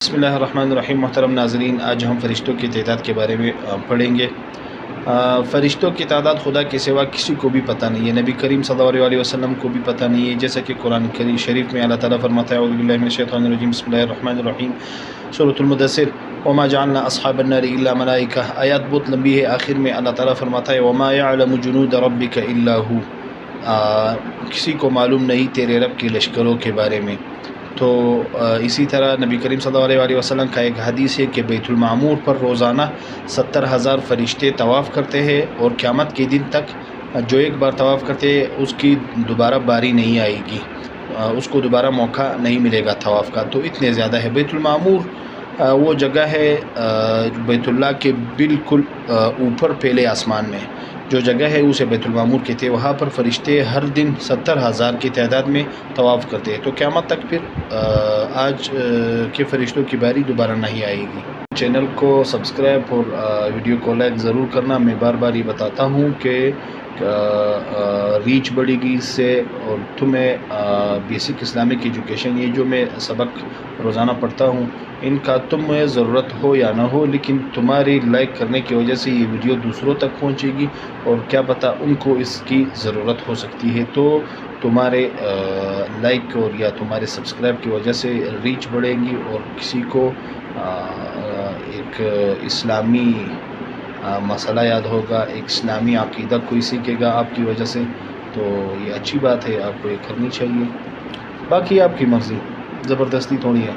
بسم اللہ الرحمن الرحیم۔ محترم ناظرین، آج ہم فرشتوں کی تعداد کے بارے میں پڑھیں گے۔ فرشتوں کی تعداد خدا کے سوا کسی کو بھی پتہ نہیں ہے، نبی کریم صلی اللہ علیہ وسلم کو بھی پتہ نہیں ہے، جیسا کہ قرآن کریم شریف میں اللہ تعالیٰ فرماتا ہے اعوذ باللہ من الشیطان الرجیم بسم اللہ الرحمن الرحیم، سورۃ المدثر، وما جعلنا اصحاب النار الا ملائکہ۔ آیات بہت لمبی ہے، آخر میں اللہ تعالیٰ فرماتا ہے وما يعلم جنود ربک الا هو، کسی کو معلوم نہیں تیرے رب کے لشکروں کے بارے میں۔ تو اسی طرح نبی کریم صلی اللہ علیہ وسلم کا ایک حدیث ہے کہ بیت المعمور پر روزانہ 70,000 فرشتے طواف کرتے ہیں، اور قیامت کے دن تک جو ایک بار طواف کرتے ہیں اس کی دوبارہ باری نہیں آئے گی، اس کو دوبارہ موقع نہیں ملے گا طواف کا، تو اتنے زیادہ ہے۔ بیت المعمور وہ جگہ ہے بیت اللہ کے بالکل اوپر پہلے آسمان میں جو جگہ ہے اسے بیت المعمور کہتے ہیں، وہاں پر فرشتے ہر دن 70,000 کی تعداد میں طواف کرتے ہیں، تو قیامت تک پھر آج کے فرشتوں کی باری دوبارہ نہیں آئے گی۔ چینل کو سبسکرائب اور ویڈیو کو لائک ضرور کرنا۔ میں بار بار یہ بتاتا ہوں کہ ریچ بڑھے گی اس سے، اور تمہیں بیسک اسلامک ایجوکیشن، یہ جو میں سبق روزانہ پڑھتا ہوں، ان کا تمہیں ضرورت ہو یا نہ ہو، لیکن تمہاری لائک کرنے کی وجہ سے یہ ویڈیو دوسروں تک پہنچے گی، اور کیا پتہ ان کو اس کی ضرورت ہو سکتی ہے، تو تمہارے لائک اور یا تمہارے سبسکرائب کی وجہ سے ریچ بڑھے گی، اور کسی کو ایک اسلامی مسئلہ یاد ہوگا، ایک اسلامی عقیدہ کوئی سیکھے گا آپ کی وجہ سے، تو یہ اچھی بات ہے، آپ کو یہ کرنی چاہیے، باقی آپ کی مرضی، زبردستی تھوڑی ہے۔